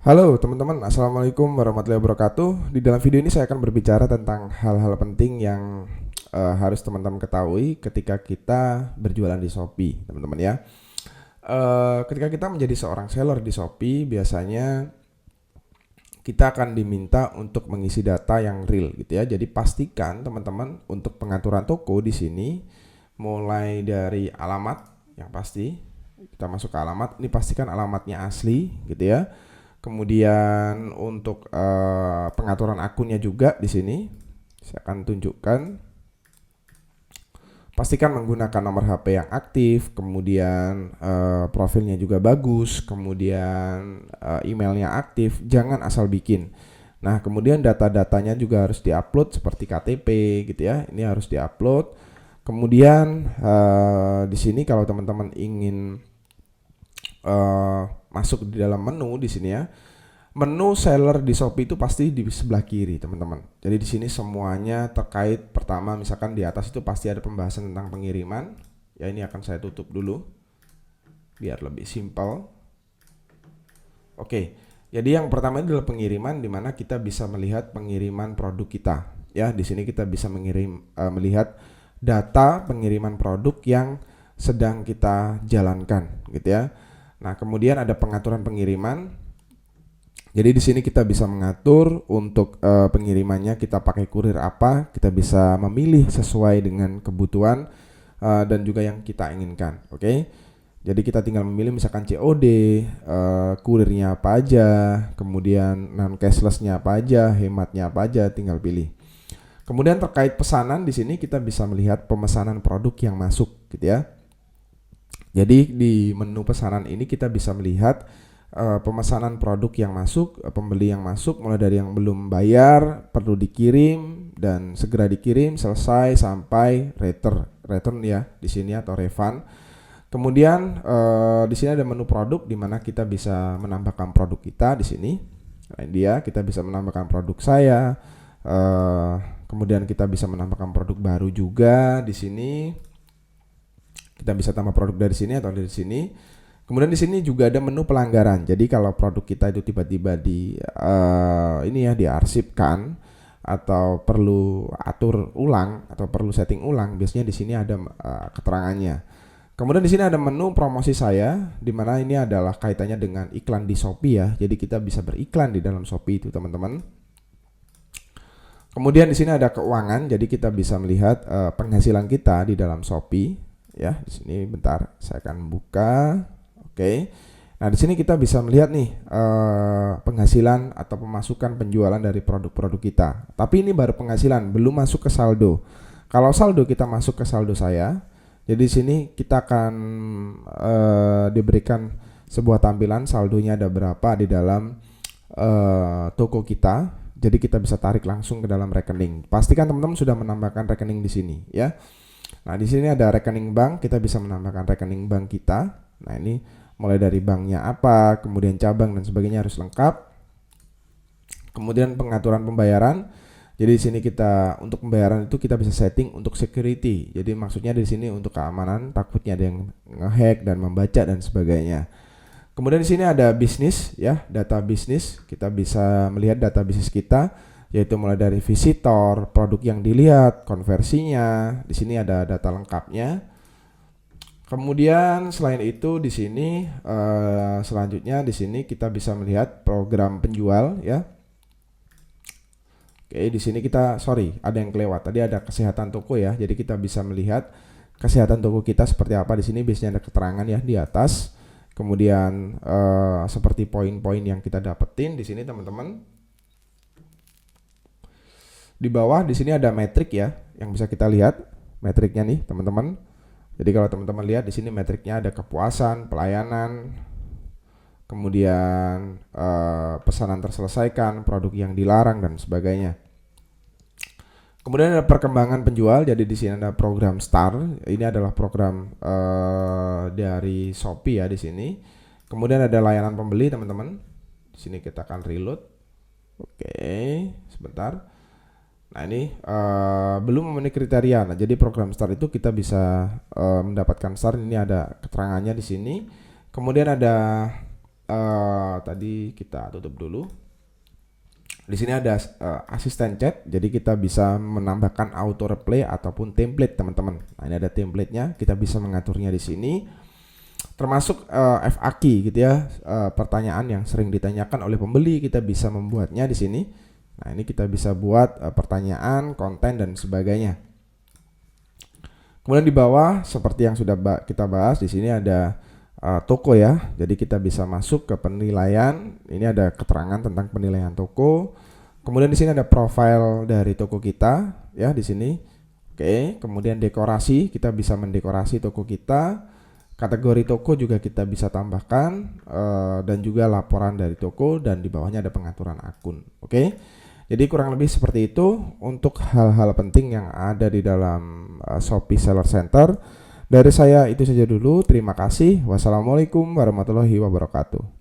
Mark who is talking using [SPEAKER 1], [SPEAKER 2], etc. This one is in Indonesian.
[SPEAKER 1] Halo teman-teman, Assalamualaikum warahmatullahi wabarakatuh. Di dalam video ini saya akan berbicara tentang hal-hal penting yang harus teman-teman ketahui ketika kita berjualan di Shopee, teman-teman ya. Ketika kita menjadi seorang seller di Shopee, biasanya kita akan diminta untuk mengisi data yang real gitu ya. Jadi pastikan teman-teman untuk pengaturan toko di sini, mulai dari alamat yang pasti, kita masuk ke alamat, ini pastikan alamatnya asli gitu ya. Kemudian untuk pengaturan akunnya juga di sini saya akan tunjukkan. Pastikan menggunakan nomor HP yang aktif, kemudian profilnya juga bagus, kemudian emailnya aktif, jangan asal bikin. Nah, kemudian data-datanya juga harus diupload seperti KTP gitu ya. Ini harus diupload. Kemudian di sini kalau teman-teman ingin masuk di dalam menu di sini ya. Menu seller di Shopee itu pasti di sebelah kiri, teman-teman. Jadi di sini semuanya terkait, pertama misalkan di atas itu pasti ada pembahasan tentang pengiriman. Ya, ini akan saya tutup dulu biar lebih simpel. Oke. Jadi yang pertama ini adalah pengiriman, di mana kita bisa melihat pengiriman produk kita. Ya, di sini kita bisa melihat data pengiriman produk yang sedang kita jalankan, gitu ya. Nah, kemudian ada pengaturan pengiriman. Jadi di sini kita bisa mengatur untuk pengirimannya kita pakai kurir apa, kita bisa memilih sesuai dengan kebutuhan dan juga yang kita inginkan. Oke. Jadi kita tinggal memilih misalkan COD, kurirnya apa aja, kemudian non cashlessnya apa aja, hematnya apa aja, tinggal pilih. Kemudian terkait pesanan di sini kita bisa melihat pemesanan produk yang masuk gitu ya. Jadi di menu pesanan ini kita bisa melihat pemesanan produk yang masuk, pembeli yang masuk, mulai dari yang belum bayar, perlu dikirim dan segera dikirim, selesai sampai return ya di sini atau refund. Kemudian di sini ada menu produk di mana kita bisa menambahkan produk kita di sini. Nah, dia kita bisa menambahkan produk saya. Kemudian kita bisa menambahkan produk baru juga di sini. Kita bisa tambah produk dari sini atau dari sini. Kemudian di sini juga ada menu pelanggaran. Jadi kalau produk kita itu tiba-tiba diarsipkan atau perlu atur ulang atau perlu setting ulang, biasanya di sini ada keterangannya. Kemudian di sini ada menu promosi saya, di mana ini adalah kaitannya dengan iklan di Shopee ya. Jadi kita bisa beriklan di dalam Shopee itu, teman-teman. Kemudian di sini ada keuangan, jadi kita bisa melihat penghasilan kita di dalam Shopee ya. Di sini bentar, saya akan buka. Oke. Nah, di sini kita bisa melihat nih penghasilan atau pemasukan penjualan dari produk-produk kita. Tapi ini baru penghasilan, belum masuk ke saldo. Kalau saldo kita masuk ke saldo saya. Jadi di sini kita akan diberikan sebuah tampilan saldonya ada berapa di dalam toko kita. Jadi kita bisa tarik langsung ke dalam rekening. Pastikan teman-teman sudah menambahkan rekening di sini ya. Nah, di sini ada rekening bank, kita bisa menambahkan rekening bank kita. Nah, ini mulai dari banknya apa, kemudian cabang dan sebagainya harus lengkap. Kemudian pengaturan pembayaran. Jadi di sini kita untuk pembayaran itu kita bisa setting untuk security. Jadi maksudnya di sini untuk keamanan, takutnya ada yang ngehack dan membaca dan sebagainya. Kemudian di sini ada bisnis ya, data bisnis. Kita bisa melihat data bisnis kita, yaitu mulai dari visitor, produk yang dilihat, konversinya. Di sini ada data lengkapnya. Kemudian selain itu di sini selanjutnya di sini kita bisa melihat program penjual ya. Oke, di sini ada yang kelewat. Tadi ada kesehatan toko ya. Jadi kita bisa melihat kesehatan toko kita seperti apa. Di sini biasanya ada keterangan ya di atas. Kemudian seperti poin-poin yang kita dapetin di sini, teman-teman. Di bawah di sini ada metrik ya yang bisa kita lihat metriknya nih, teman-teman. Jadi kalau teman-teman lihat di sini metriknya ada kepuasan, pelayanan, kemudian pesanan terselesaikan, produk yang dilarang dan sebagainya. Kemudian ada perkembangan penjual. Jadi di sini ada program Star. Ini adalah program dari Shopee ya di sini. Kemudian ada layanan pembeli, teman-teman. Di sini kita akan reload. Oke, sebentar. Nah, ini belum memenuhi kriteria. Nah, jadi program Star itu kita bisa mendapatkan Star. Ini ada keterangannya di sini. Kemudian ada tadi kita tutup dulu. Di sini ada asisten chat, jadi kita bisa menambahkan auto reply ataupun template teman-teman. Nah, ini ada templatenya, kita bisa mengaturnya di sini. Termasuk FAQ gitu ya, pertanyaan yang sering ditanyakan oleh pembeli, kita bisa membuatnya di sini. Nah, ini kita bisa buat pertanyaan, konten dan sebagainya. Kemudian di bawah seperti yang sudah kita bahas, di sini ada toko ya. Jadi kita bisa masuk ke penilaian. Ini ada keterangan tentang penilaian toko. Kemudian di sini ada profil dari toko kita ya di sini. Oke, kemudian dekorasi, kita bisa mendekorasi toko kita. Kategori toko juga kita bisa tambahkan dan juga laporan dari toko, dan di bawahnya ada pengaturan akun. Oke. Jadi kurang lebih seperti itu untuk hal-hal penting yang ada di dalam Shopee Seller Center. Dari saya itu saja dulu. Terima kasih. Wassalamualaikum warahmatullahi wabarakatuh.